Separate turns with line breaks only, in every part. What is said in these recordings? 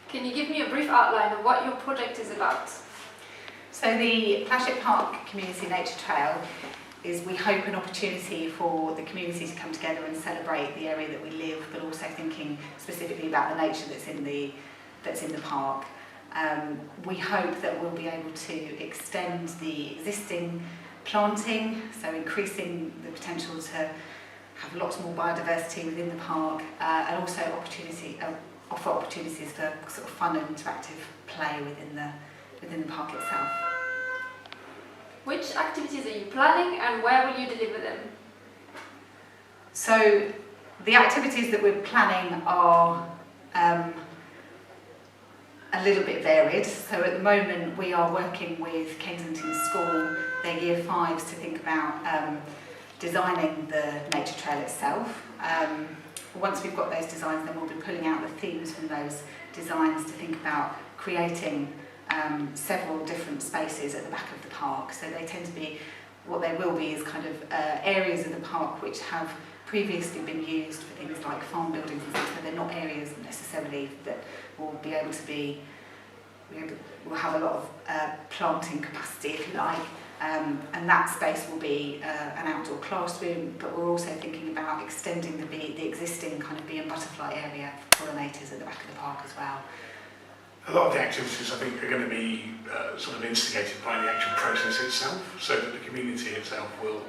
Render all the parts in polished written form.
Can you give me a brief outline of what your project is about?
So the Flagship Park Community Nature Trail is, we hope, an opportunity for the community to come together and celebrate the area that we live, but also thinking specifically about the nature that's in the park. We hope that we'll be able to extend the existing planting, so increasing the potential to have lots more biodiversity within the park, and also offer opportunities for sort of fun and interactive play within the park itself.
Which activities are you planning and where will you deliver them?
So the activities that we're planning are a little bit varied. So at the moment we are working with Kensington School, their Year 5s, to think about designing the nature trail itself. Once we've got those designs, then we'll be pulling out the themes from those designs to think about creating several different spaces at the back of the park. So they tend to be, what they will be is kind of areas of the park which have previously been used for things like farm buildings and stuff, so they're not areas necessarily that will be able to be, we'll have a lot of planting capacity, if you like, and that space will be an outdoor classroom, but we're also thinking about extending the existing kind of bee and butterfly area for pollinators at the back of the park as well.
A lot of the activities, I think, are going to be sort of instigated by the actual process itself, so that the community itself will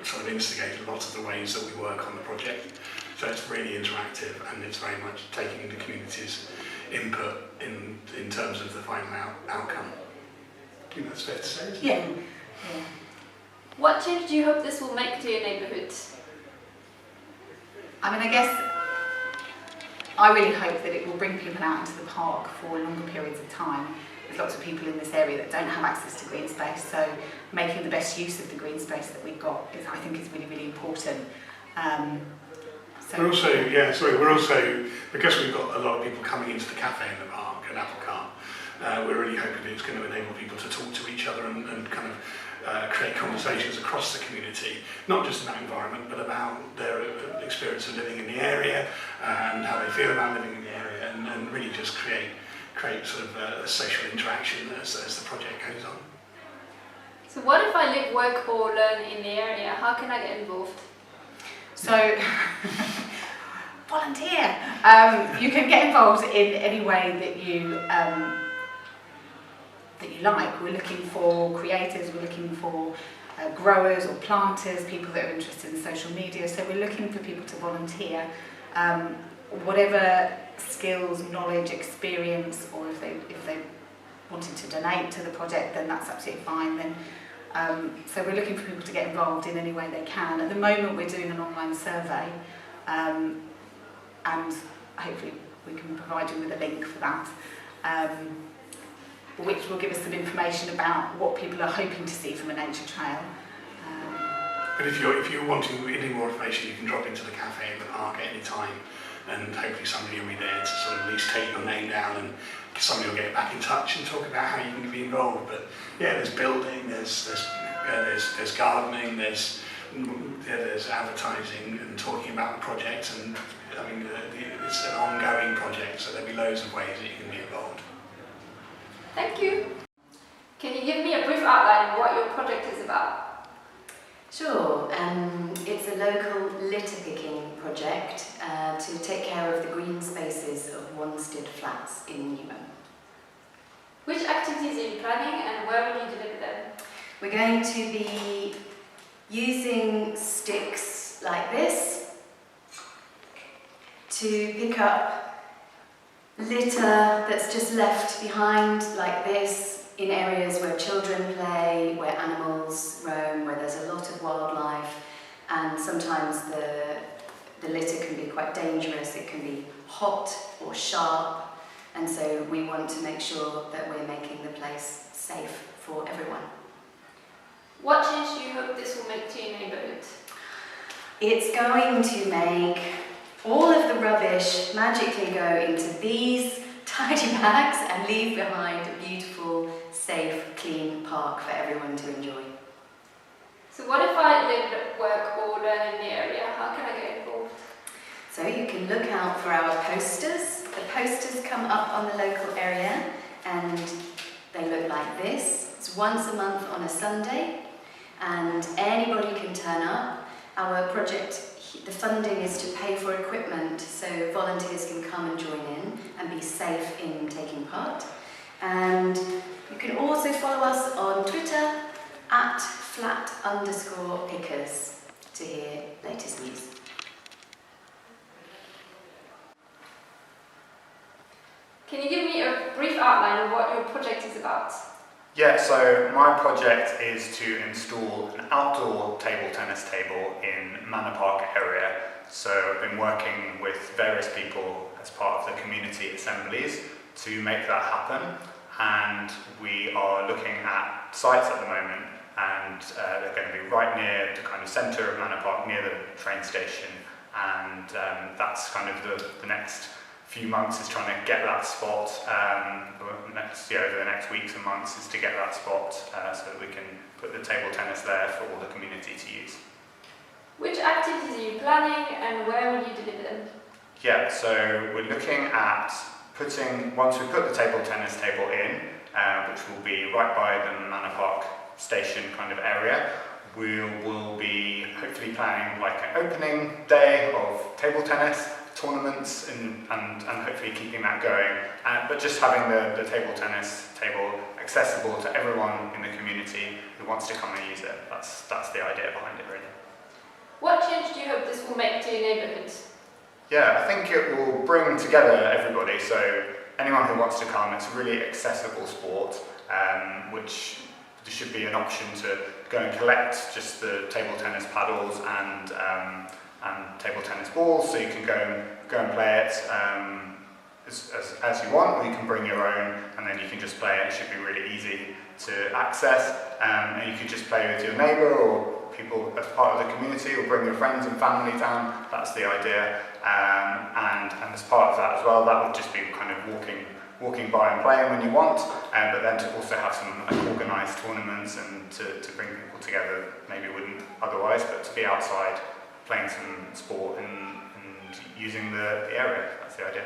sort of instigate a lot of the ways that we work on the project. So it's really interactive, and it's very much taking the community's input in terms of the final outcome. I think that's fair to say, isn't it?
Yeah.
What change do you hope this will make to your neighbourhood?
I mean, I guess I really hope that it will bring people out into the park for longer periods of time. There's lots of people in this area that don't have access to green space, so making the best use of the green space that we've got is, I think, is really, really important.
We're also, because we've got a lot of people coming into the cafe in the park and Apple Cart, we're really hoping it's going to enable people to talk to each other and kind of create conversations across the community, not just in that environment, but about their experience of living in the area and how they feel about living in the area, and really just create sort of a social interaction as the project goes on.
So what if I live, work or learn in the area? How can I get involved?
So, volunteer. You can get involved in any way that you like. We're looking for creators, we're looking for growers or planters, people that are interested in social media. So we're looking for people to volunteer. Whatever skills, knowledge, experience, or if they wanted to donate to the project, then that's absolutely fine. Then, so we're looking for people to get involved in any way they can. At the moment we're doing an online survey, and hopefully we can provide you with a link for that, which will give us some information about what people are hoping to see from a nature trail.
But if you're wanting any more information, you can drop into the cafe in the park at any time, and hopefully somebody will be there to sort of at least take your name down, and somebody will get back in touch and talk about how you can be involved. But yeah, there's building, there's gardening, there's advertising and talking about the project, and I mean it's an ongoing project, so there'll be loads of ways that you can be involved.
Thank you. Can you give me a brief outline of what your project is about?
Sure, it's a local litter picking project to take care of the green spaces of Wanstead Flats in Newham.
Which activities are you planning and where will you deliver them?
We're going to be using sticks like this to pick up litter that's just left behind like this in areas where children play, where animals roam, where there's a lot of wildlife, and sometimes the litter can be quite dangerous. It can be hot or sharp, and so we want to make sure that we're making the place safe for everyone.
What change do you hope this will make to your neighbourhood?
It's going to make all of the rubbish magically go into these tidy bags and leave behind a beautiful, safe, clean park for everyone to enjoy.
So what if I live, work or learn in the area? How can I get involved?
So you can look out for our posters. The posters come up on the local area and they look like this. It's once a month on a Sunday and anybody can turn up. Our project, the funding is to pay for equipment so volunteers can come and join in and be safe in taking part. And you can also follow us on Twitter @flat_pickers to hear latest news.
Can you give me a brief outline of what your project is about?
Yeah, so my project is to install an outdoor table tennis table in Manor Park area. So I've been working with various people as part of the community assemblies to make that happen. And we are looking at sites at the moment, and they're going to be right near the kind of centre of Manor Park, near the train station. And that's kind of the next few months is trying to get that spot, over the next weeks and months is to get that spot so that we can put the table tennis there for all the community to use.
Which activities are you planning and where will you deliver them?
Yeah, so we're looking at once we put the table tennis table in, which will be right by the Manor Park station kind of area, we will be hopefully planning like an opening day of table tennis tournaments and hopefully keeping that going, but just having the table tennis table accessible to everyone in the community who wants to come and use it. That's the idea behind it, really.
What change do you hope this will make to your neighbourhood?
Yeah, I think it will bring together everybody, so anyone who wants to come, it's a really accessible sport, which there should be an option to go and collect just the table tennis paddles and table tennis balls, so you can go and play it as you want, or you can bring your own and then you can just play it. It should be really easy to access, and you can just play with your neighbour or people as part of the community, or bring your friends and family down. That's the idea, and as part of that as well, that would just be kind of walking by and playing when you want, but then to also have some organised tournaments and to bring people together, maybe wouldn't otherwise, but to be outside playing some sport and using the area. That's the idea.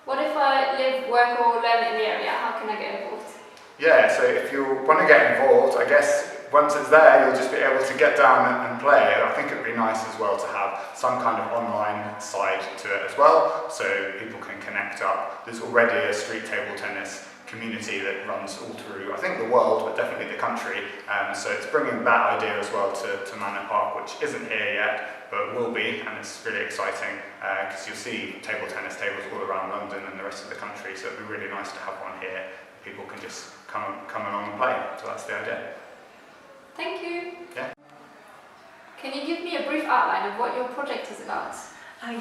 What if I live, work or learn in the area? How can I get involved?
Yeah, so if you want to get involved, I guess once it's there you'll just be able to get down and play. I think it would be nice as well to have some kind of online side to it as well, so people can connect up. There's already a street table tennis community that runs all through, I think, the world, but definitely the country. So it's bringing that idea as well to Manor Park, which isn't here yet, but will be, and it's really exciting because you'll see table tennis tables all around London and the rest of the country, so it'd be really nice to have one here. People can just come along and play, so that's the idea.
Thank you.
Yeah.
Can you give me a brief outline of what your project is about?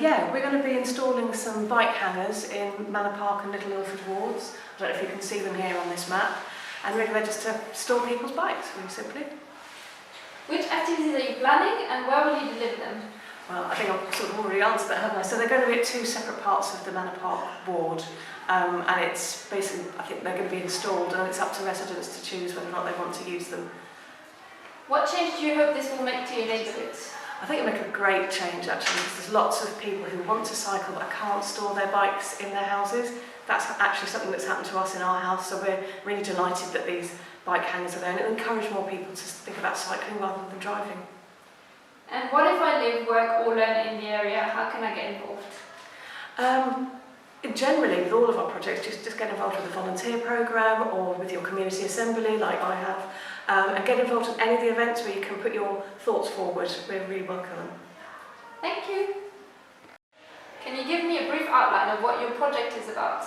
Yeah, we're going to be installing some bike hangers in Manor Park and Little Ilford wards. I don't know if you can see them here on this map. And really they're just to store people's bikes, really simply.
Which activities are you planning and where will you deliver them?
Well, I think I've sort of already answered that, haven't I? So they're going to be at two separate parts of the Manor Park ward. And it's basically, I think they're going to be installed and it's up to residents to choose whether or not they want to use them.
What change do you hope this will make to your neighbourhood?
I think it'll make a great change actually, because there's lots of people who want to cycle but can't store their bikes in their houses. That's actually something that's happened to us in our house, so we're really delighted that these bike hangers are there, and it'll encourage more people to think about cycling rather than driving.
And what if I live, work or learn in the area? How can I get involved?
Generally, with all of our projects, just get involved with the volunteer programme or with your community assembly like I have, and get involved in any of the events where you can put your thoughts forward. We're really welcome them.
Thank you. Can you give me a brief outline of what your project is about?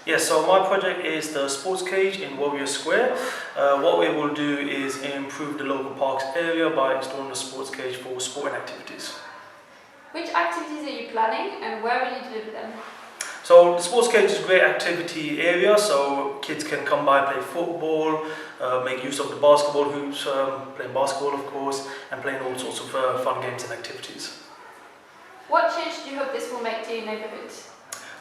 Yeah, so my project is the sports cage in Warrior Square. What we will do is improve the local parks area by installing a sports cage for sporting activities.
Which activities are you planning and where will you deliver them?
So the sports cage is a great activity area, so kids can come by, play football, make use of the basketball hoops, playing basketball of course, and playing all sorts of fun games and activities.
What change do you hope this will make to your neighbourhood?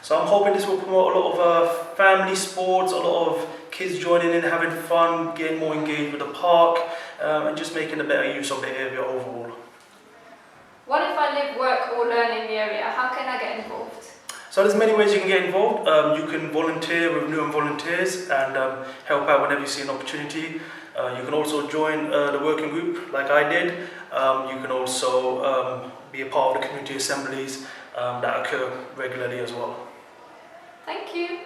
So I'm hoping this will promote a lot of family sports, a lot of kids joining in, having fun, getting more engaged with the park, and just making a better use of the area overall.
What if I live, work or learn in the area? How can I get involved?
So there's many ways you can get involved. You can volunteer with Newham Volunteers and help out whenever you see an opportunity. You can also join the working group like I did. You can also be a part of the community assemblies that occur regularly as well.
Thank you.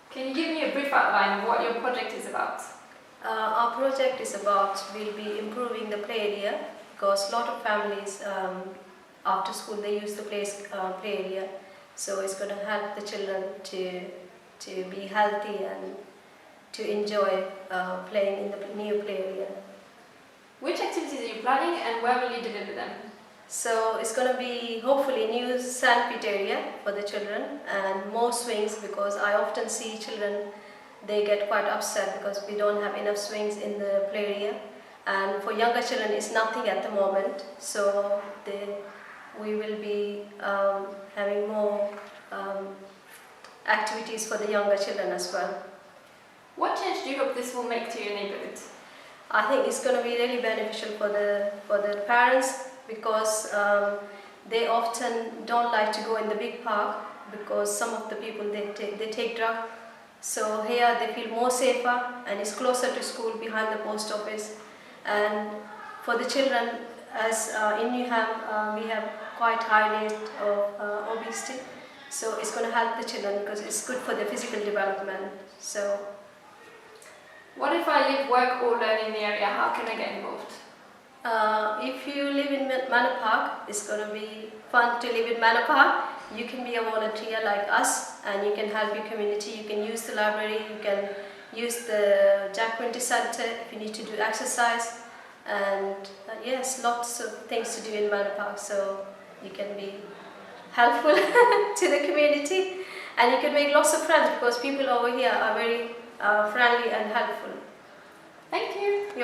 Can you give me a brief outline of what your project is about?
Our project is about, we'll be improving the play area because a lot of families after school they use the play area, so it's going to help the children to be healthy and to enjoy playing in the new play area.
Which activities are you planning and where will you deliver them?
So it's going to be hopefully new sandpit area for the children and more swings, because I often see children, they get quite upset because we don't have enough swings in the play area, and for younger children it's nothing at the moment, so we will be having more activities for the younger children as well.
What change do you hope this will make to your neighbourhood?
I think it's going to be really beneficial for the parents, because they often don't like to go in the big park because some of the people they take drugs. So here they feel more safer and it's closer to school behind the post office. And for the children, as in Newham we have quite high rate of obesity, so it's going to help the children because it's good for their physical development. So.
What if I live, work or learn in the area? How can I get involved?
If you live in Manor Park, it's going to be fun to live in Manor Park. You can be a volunteer like us and you can help your community. You can use the library, you can use the Jack Quinty Centre if you need to do exercise. And yes, lots of things to do in Manor Park, so you can be helpful to the community and you can make lots of friends because people over here are very friendly and helpful.
Thank you.